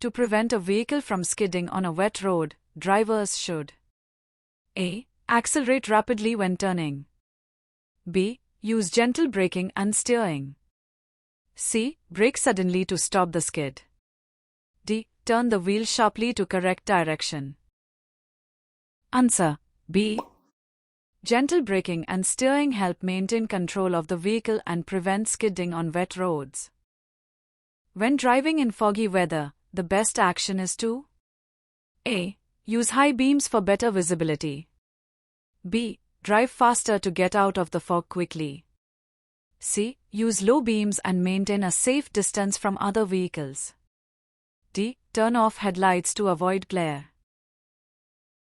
To prevent a vehicle from skidding on a wet road, drivers should A. Accelerate rapidly when turning. B. Use gentle braking and steering. C. Brake suddenly to stop the skid. D. Turn the wheel sharply to correct direction. Answer B. Gentle braking and steering help maintain control of the vehicle and prevent skidding on wet roads. When driving in foggy weather, the best action is to A. Use high beams for better visibility. B. Drive faster to get out of the fog quickly. C. Use low beams and maintain a safe distance from other vehicles. D. Turn off headlights to avoid glare.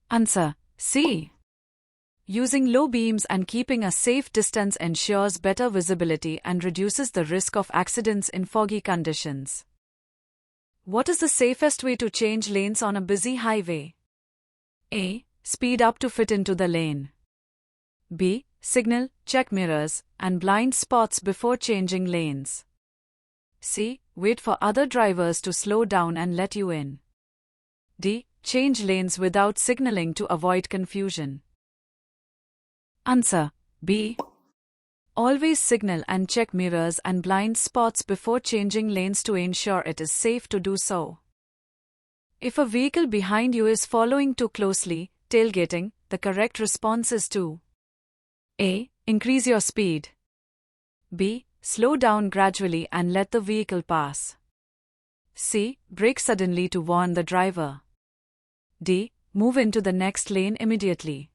Answer C. Using low beams and keeping a safe distance ensures better visibility and reduces the risk of accidents in foggy conditions. What is the safest way to change lanes on a busy highway? A. Speed up to fit into the lane. B. Signal, check mirrors, and blind spots before changing lanes. C. Wait for other drivers to slow down and let you in. D. Change lanes without signaling to avoid confusion. Answer B. Always signal and check mirrors and blind spots before changing lanes to ensure it is safe to do so. If a vehicle behind you is following too closely, tailgating, the correct response is to A. Increase your speed. B. Slow down gradually and let the vehicle pass. C. Brake suddenly to warn the driver. D. Move into the next lane immediately.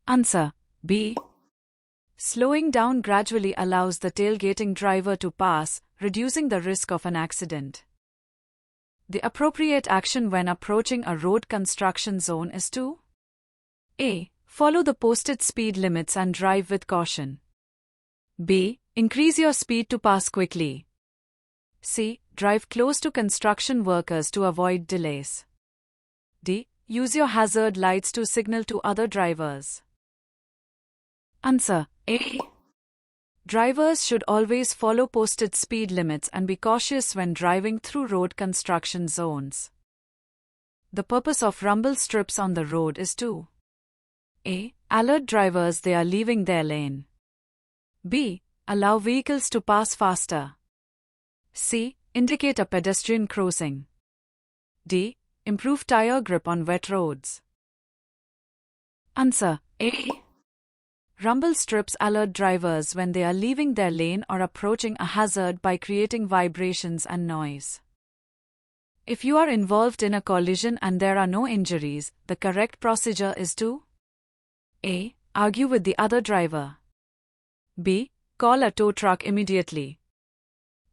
Answer B. Slowing down gradually allows the tailgating driver to pass, reducing the risk of an accident. The appropriate action when approaching a road construction zone is to A. Follow the posted speed limits and drive with caution. B. Increase your speed to pass quickly. C. Drive close to construction workers to avoid delays. D. Use your hazard lights to signal to other drivers. Answer A. Drivers should always follow posted speed limits and be cautious when driving through road construction zones. The purpose of rumble strips on the road is to A. Alert drivers they are leaving their lane. B. Allow vehicles to pass faster. C. Indicate a pedestrian crossing. D. Improve tire grip on wet roads. Answer A. Rumble strips alert drivers when they are leaving their lane or approaching a hazard by creating vibrations and noise. If you are involved in a collision and there are no injuries, the correct procedure is to A. Argue with the other driver. B. Call a tow truck immediately.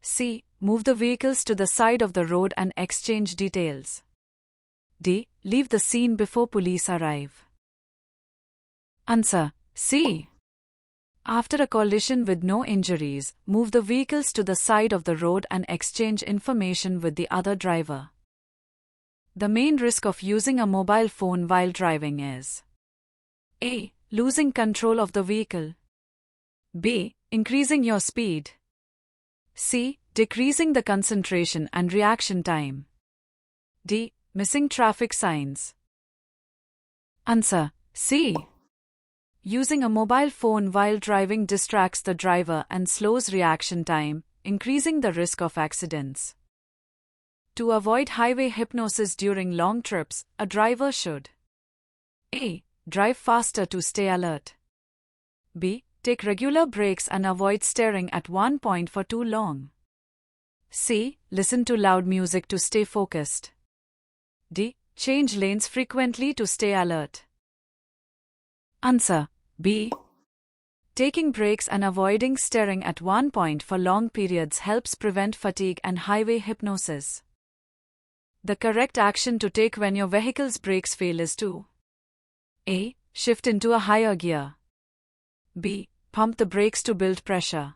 C. Move the vehicles to the side of the road and exchange details. D. Leave the scene before police arrive. Answer C. After a collision with no injuries, move the vehicles to the side of the road and exchange information with the other driver. The main risk of using a mobile phone while driving is A. Losing control of the vehicle. B. Increasing your speed. C. Decreasing the concentration and reaction time. D. Missing traffic signs. Answer C. Using a mobile phone while driving distracts the driver and slows reaction time, increasing the risk of accidents. To avoid highway hypnosis during long trips, a driver should A. Drive faster to stay alert. B. Take regular breaks and avoid staring at one point for too long. C. Listen to loud music to stay focused. D. Change lanes frequently to stay alert. Answer B. Taking breaks and avoiding staring at one point for long periods helps prevent fatigue and highway hypnosis. The correct action to take when your vehicle's brakes fail is to A. Shift into a higher gear. B. Pump the brakes to build pressure.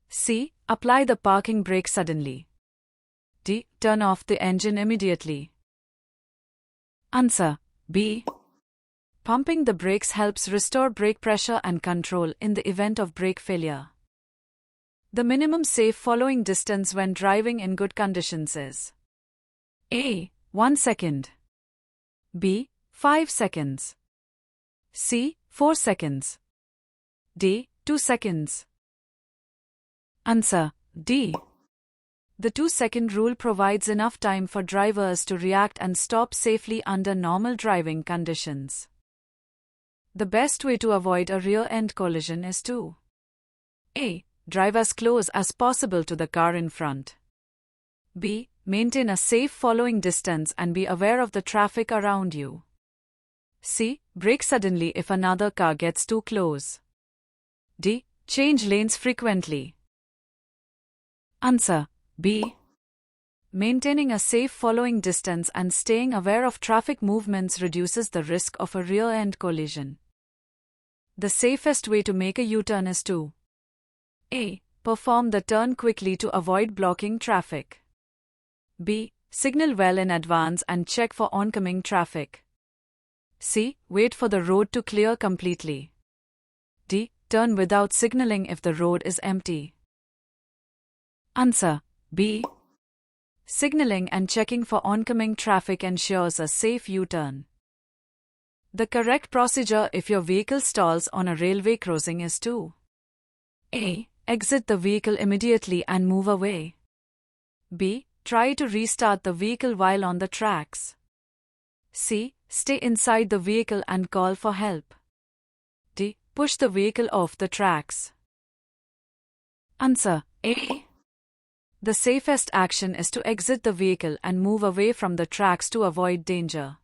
C. Apply the parking brake suddenly. D. Turn off the engine immediately. Answer B. Pumping the brakes helps restore brake pressure and control in the event of brake failure. The minimum safe following distance when driving in good conditions is A. 1 second. B. 5 seconds. C. 4 seconds. D. 2 seconds. Answer: D. The 2-second rule provides enough time for drivers to react and stop safely under normal driving conditions. The best way to avoid a rear-end collision is to A. Drive as close as possible to the car in front. B. Maintain a safe following distance and be aware of the traffic around you. C. Brake suddenly if another car gets too close. D. Change lanes frequently. Answer: B. Maintaining a safe following distance and staying aware of traffic movements reduces the risk of a rear-end collision. The safest way to make a U-turn is to A. Perform the turn quickly to avoid blocking traffic. B. Signal well in advance and check for oncoming traffic. C. Wait for the road to clear completely. D. Turn without signaling if the road is empty. Answer: B. Signaling and checking for oncoming traffic ensures a safe U-turn. The correct procedure if your vehicle stalls on a railway crossing is to A. Exit the vehicle immediately and move away. B. Try to restart the vehicle while on the tracks. C. Stay inside the vehicle and call for help. D. Push the vehicle off the tracks. Answer: A. The safest action is to exit the vehicle and move away from the tracks to avoid danger.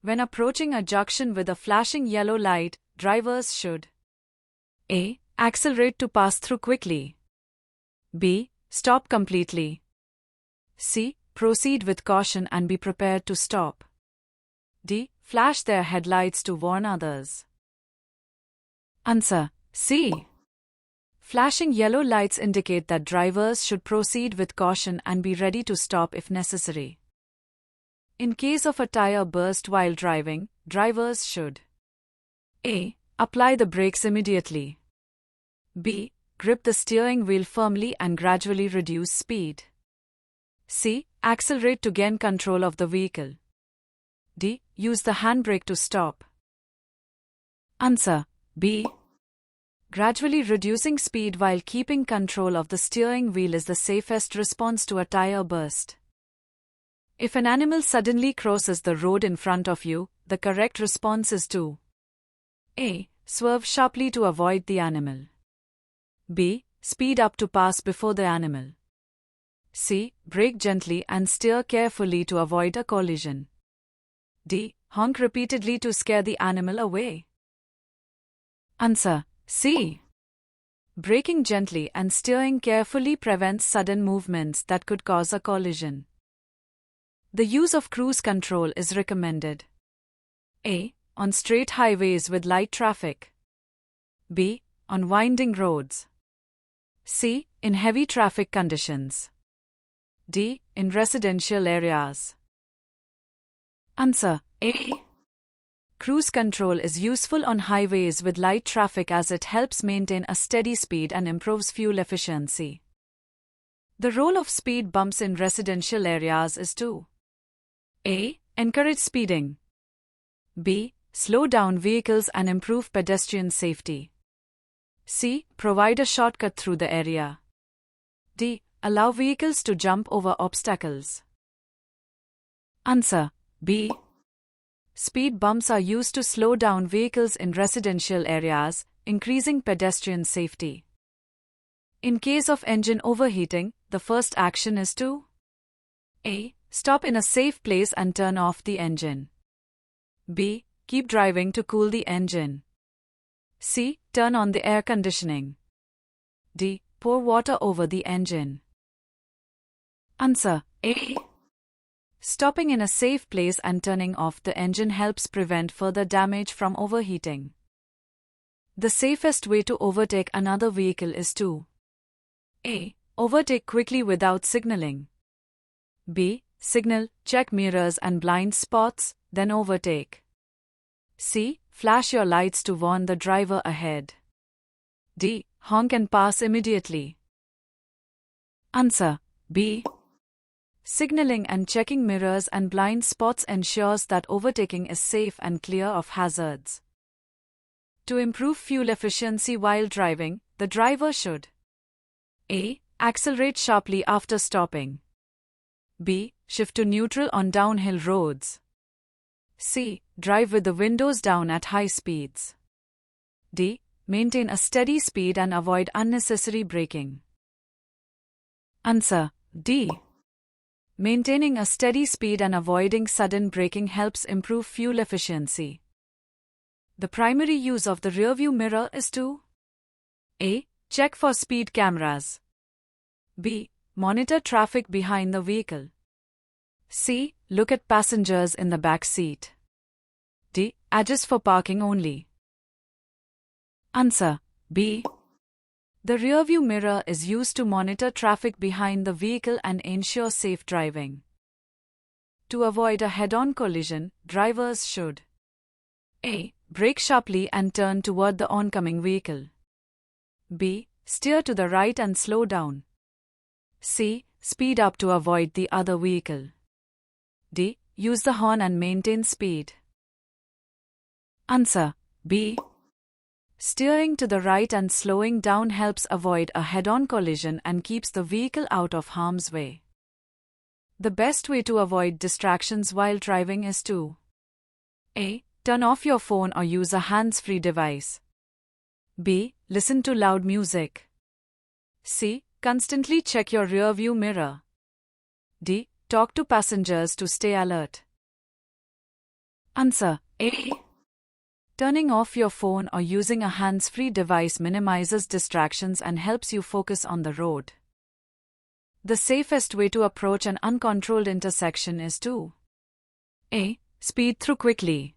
When approaching a junction with a flashing yellow light, drivers should A. Accelerate to pass through quickly. B. Stop completely. C. Proceed with caution and be prepared to stop. D. Flash their headlights to warn others. Answer: C. Flashing yellow lights indicate that drivers should proceed with caution and be ready to stop if necessary. In case of a tire burst while driving, drivers should A. Apply the brakes immediately. B. Grip the steering wheel firmly and gradually reduce speed. C. Accelerate to gain control of the vehicle. D. Use the handbrake to stop. Answer: B. Gradually reducing speed while keeping control of the steering wheel is the safest response to a tire burst. If an animal suddenly crosses the road in front of you, the correct response is to A. Swerve sharply to avoid the animal. B. Speed up to pass before the animal. C. Brake gently and steer carefully to avoid a collision. D. Honk repeatedly to scare the animal away. Answer: C. Braking gently and steering carefully prevents sudden movements that could cause a collision. The use of cruise control is recommended. A. On straight highways with light traffic. B. On winding roads. C. In heavy traffic conditions. D. In residential areas. Answer: A. Cruise control is useful on highways with light traffic as it helps maintain a steady speed and improves fuel efficiency. The role of speed bumps in residential areas is to A. Encourage speeding. B. Slow down vehicles and improve pedestrian safety. C. Provide a shortcut through the area. D. Allow vehicles to jump over obstacles. Answer: B. Speed bumps are used to slow down vehicles in residential areas, increasing pedestrian safety. In case of engine overheating, the first action is to A. Stop in a safe place and turn off the engine. B. Keep driving to cool the engine. C. Turn on the air conditioning. D. Pour water over the engine. Answer: A. Stopping in a safe place and turning off the engine helps prevent further damage from overheating. The safest way to overtake another vehicle is to A. Overtake quickly without signaling. B. Signal, check mirrors and blind spots, then overtake. C. Flash your lights to warn the driver ahead. D. Honk and pass immediately. Answer: B. Signaling and checking mirrors and blind spots ensures that overtaking is safe and clear of hazards. To improve fuel efficiency while driving, the driver should A. Accelerate sharply after stopping. B. Shift to neutral on downhill roads. C. Drive with the windows down at high speeds. D. Maintain a steady speed and avoid unnecessary braking. Answer: D. Maintaining a steady speed and avoiding sudden braking helps improve fuel efficiency. The primary use of the rearview mirror is to A. Check for speed cameras. B. Monitor traffic behind the vehicle. C. Look at passengers in the back seat. D. Adjust for parking only. Answer: B. The rearview mirror is used to monitor traffic behind the vehicle and ensure safe driving. To avoid a head-on collision, drivers should A. Brake sharply and turn toward the oncoming vehicle. B. Steer to the right and slow down. C. Speed up to avoid the other vehicle. D. Use the horn and maintain speed. Answer: B. Steering to the right and slowing down helps avoid a head-on collision and keeps the vehicle out of harm's way. The best way to avoid distractions while driving is to A. Turn off your phone or use a hands-free device. B. Listen to loud music. C. Constantly check your rear-view mirror. D. Talk to passengers to stay alert. Answer: A. Turning off your phone or using a hands-free device minimizes distractions and helps you focus on the road. The safest way to approach an uncontrolled intersection is to A. Speed through quickly.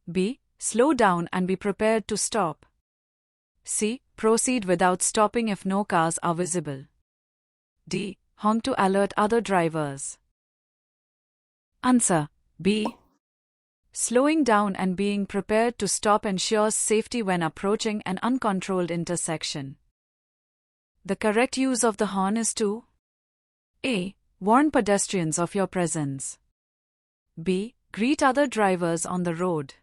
B. Slow down and be prepared to stop. C. Proceed without stopping if no cars are visible. D. Honk to alert other drivers. Answer: B. Slowing down and being prepared to stop ensures safety when approaching an uncontrolled intersection. The correct use of the horn is to A. Warn pedestrians of your presence. B. Greet other drivers on the road.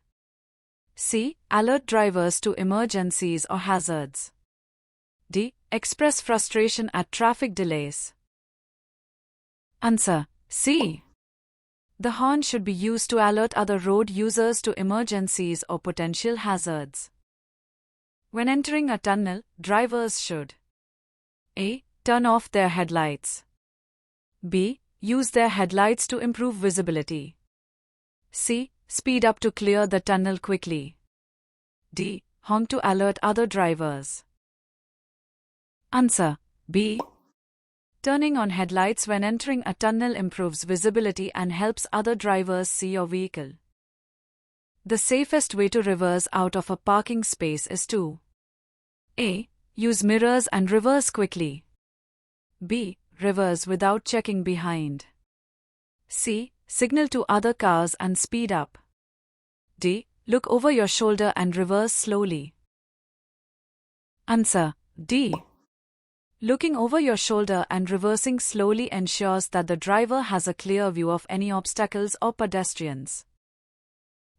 C. Alert drivers to emergencies or hazards. D. Express frustration at traffic delays. Answer: C. The horn should be used to alert other road users to emergencies or potential hazards. When entering a tunnel, drivers should A. Turn off their headlights. B. Use their headlights to improve visibility. C. Speed up to clear the tunnel quickly. D. Honk to alert other drivers. Answer: B. Turning on headlights when entering a tunnel improves visibility and helps other drivers see your vehicle. The safest way to reverse out of a parking space is to A. Use mirrors and reverse quickly. B. Reverse without checking behind. C. Signal to other cars and speed up. D. Look over your shoulder and reverse slowly. Answer: D. Looking over your shoulder and reversing slowly ensures that the driver has a clear view of any obstacles or pedestrians.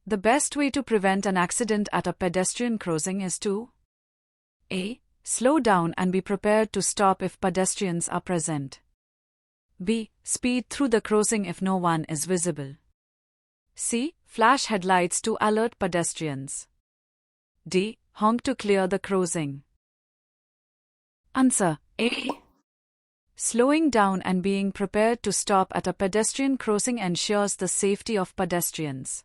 The best way to prevent an accident at a pedestrian crossing is to A. Slow down and be prepared to stop if pedestrians are present. B. Speed through the crossing if no one is visible. C. Flash headlights to alert pedestrians. D. Honk to clear the crossing. Answer: A. Slowing down and being prepared to stop at a pedestrian crossing ensures the safety of pedestrians.